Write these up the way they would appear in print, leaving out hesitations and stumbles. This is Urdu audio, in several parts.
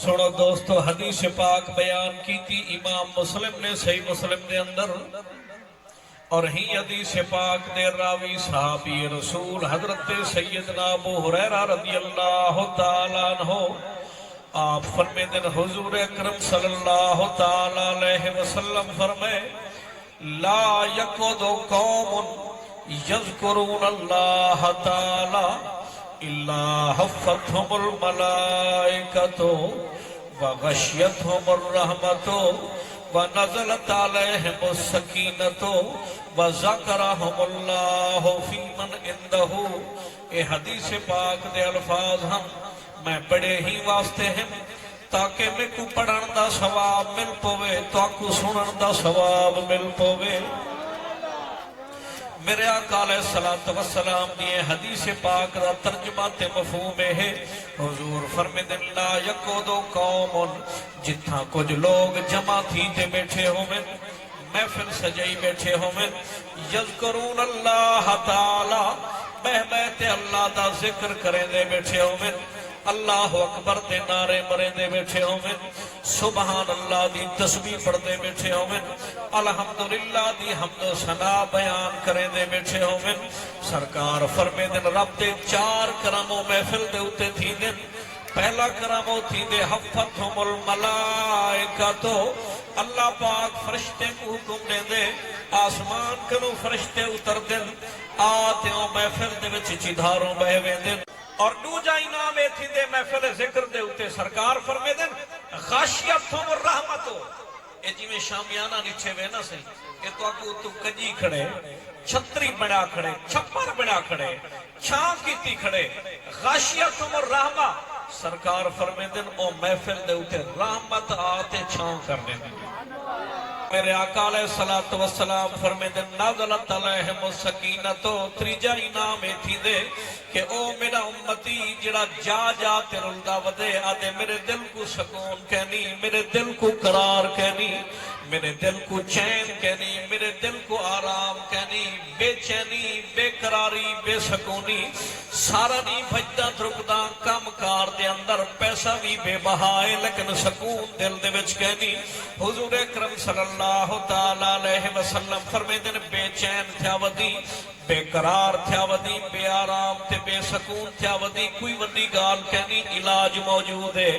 سنو دوستو حدیث پاک بیان کی تھی امام مسلم نے صحیح مسلم دے اندر، اور ہی حدیث پاک دے راوی صحابی رسول حضرت سیدنا ابو ہریرہ رضی اللہ تعالیٰ عنہ آپ فرمیدن حضور اکرم صلی اللہ تعالیٰ علیہ وسلم فرمائے لا یقود قوم یذکرون اللہ تعالیٰ الا حفتهم الملائکۃ وغشیتهم الرحمۃ ونزلت علیہم السکینۃ وذکرہم اللہ فی من عنده۔ اے حدیث پاک دے الفاظ ہم میں بڑے ہی واسطے ہیں تاکہ میں کو پڑھن دا ثواب مل پوے تو کو سنن دا ثواب مل پوے۔ میرے آقا علیہ السلام دیئے حدیث پاک دا ترجمہ تے مفہوم ہے۔ حضور فرمیدن لا یقودو قوم، جتھا کچھ لوگ جمع تھی تے بیٹھے ہوئے محفل سجائی بیٹھے ہوئے، یذکرون اللہ تعالی بہ بیتے اللہ دا ذکر کریں دے بیٹھے ہوئے، اللہ اکبر دے نعرے مرے دے بیٹھے ہوئے، سبحان اللہ دی تسبیح پڑھ دے بیٹھے ہوئے، الحمدللہ دی حمد و ثنا بیان کریں دے بیٹھے ہوئے۔ سرکار فرمیدن رب دے چار کرموں محفل دے اتے تھی دن۔ پہلا کرموں تھی دے حفتہم الملائکۃ، اللہ پاک فرشتے کو حکم دے دے آسمان کنو فرشتے اتر دن آتے ہوں محفل دے وچ چیدھاروں بہوے دن۔ اور دوجا انعام تھی دے محفل ذکر دے اتے سرکار فرمے دن غاشیتہم الرحمۃ، اے جی میں شامیانہ نیچے وے نہ سہی، اے تو آکو تو کجی کھڑے، چھتری بنا کھڑے، چھپر بنا کھڑے، چھاں کیتی کھڑے، غاشیتہم الرحمۃ، سرکار فرمے دن او محفل دے اتے رحمت آتے چھاں کرنے دن۔ میرے آقا علیہ السلام فرمیدن نازلت علیہم السکینۃ، تریجا انعام تھی دے کہ او میرا امتی جڑا جا جا تے رلدا ودے آدے میرے دل کو سکون کہنی، میرے دل کو قرار کہنی، میرے دل کو چین کہنی، میرے دل کو آرام کہنی، بے چینی، بے قراری، بے سکونی، سارا نہیں بھجدہ دھرکدہ کام کار دے اندر پیسہ بھی بے بہائے لیکن سکون دل دے وچ کہنی۔ حضور اکرم صلی اللہ تعالیٰ علیہ وسلم فرمیدن بے چین تھیا ودی، بے قرار تھیا ودی، بے آرام تے بے سکون تھیا ودی، کوئی وڈی گال کہنی علاج موجود ہے۔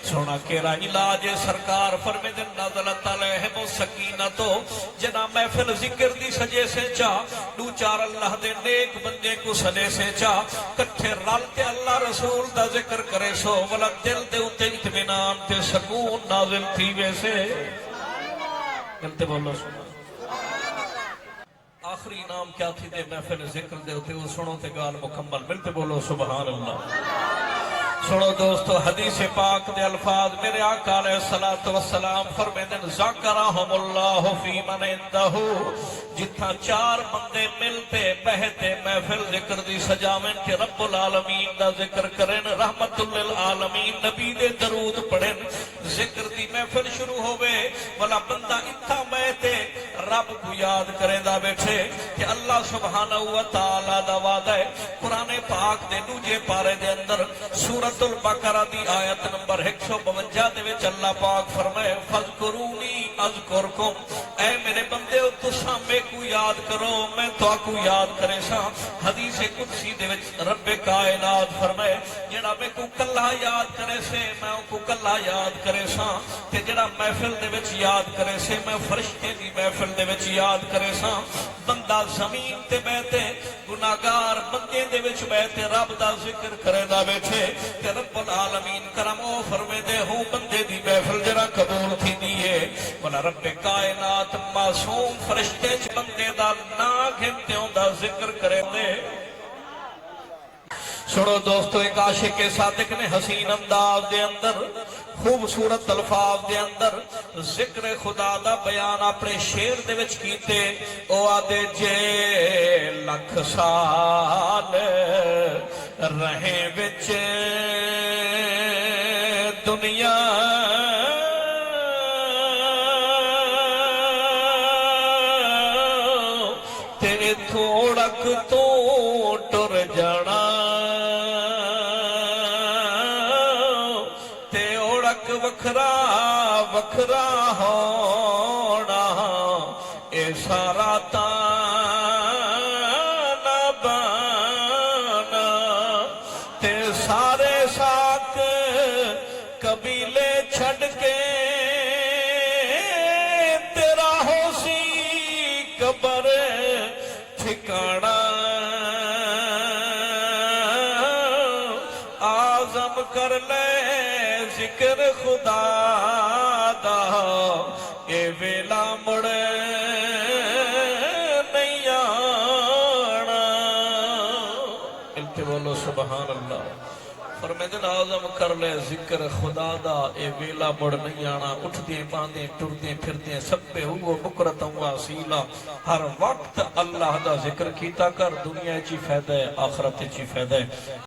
سونا کیرا علاج سرکار فرمیدن نازلت علیہم السکینۃ، جنا محفل ذکر دی سجے سے چاہ دو چار اللہ دے نیک بندے کو سجے سے چاہ کٹھے رالتے اللہ رسول دا ذکر کرے سو والا دل دے اتے اطمینان تے سکون نازل تھی ویسے ملتے بولو سنا۔ آخری نام کیا تھی دے محفل ذکر دے ہوتے وہ سنو تے گال مکمل ملتے بولو سبحان اللہ۔ سنو دوستو حدیث پاک دے الفاظ میرے آقا علیہ السلام فرمیدن ذکرہم اللہ فی من عندہ، جتھا چار بندے ملتے بہتے محفل ذکر دی سجاویں کہ رب العالمین دا ذکر کریں، رحمت للعالمین نبی دے درود پڑھیں، ذکر دی محفل شروع ہوئے والا بندہ اتھا بیٹھے رب کو یاد کریں دا بیٹھے کہ اللہ سبحانہ وتعالی دا وعدہ ہے۔ قرآن پاک دے دوجے پارے دے اندر سورۃ البقرہ دی آیت نمبر 152 دے وچ اللہ پاک فرمائے فذکرونی اذکرکم، اے میرے بندے تساں میں کو یاد کرو میں تو کو یاد کرے سا۔ حدیث قدسی دے وچ رب کائنات فرمائے جڑا میں کو کلا یاد کرے سے میں کو کلا یاد کرے سا، تے جڑا محفل دے وچ یاد کرے سے میں فرشتے دی محفل دے وچ یاد کرے سا۔ بندہ زمین تے بیٹھے گناہگار بندے دے وچ بیٹھے رب دا ذکر کرے دا بیٹھے کہ رب العالمین کرم او فرمے دے ہوں بندے دی محفل جڑا قبول تھی دیئے بنا رب کائنات معصوم فرشتے چ بندے دا نا گھنٹیوں دا ذکر کرے دے۔ سنو دوستو ایک عاشق صادق نے حسین انداز دے اندر خوبصورت الفاظ دے اندر ذکر خدا دا بیان اپنے شیر دے وچ کیتے او آدے جے لکھ سال رہیں وچ دنیا تے تھوڑک تو ٹر جانا ہک وکھرا وکھرا ہونا اے سارا تانا بانا تے سارے ساک قبیلے چھڑ کے تیرا ہو سی قبر ٹھکانا آزم کر لے ذکر خدا دا اے ویلا مڑ نہیں آنا التے بولو سبحان اللہ فرمیدن آزم کر لے ذکر خدا دا اے ویلا مڑ نہیں آنا اٹھ دیں باندیں ٹر دیں پھر دیں سب پہ ہوا بکرتا ہوا سیلا ہر وقت اللہ دا ذکر کیتا کر دنیا چی فائدہ ہے آخرت چی فائدہ ہے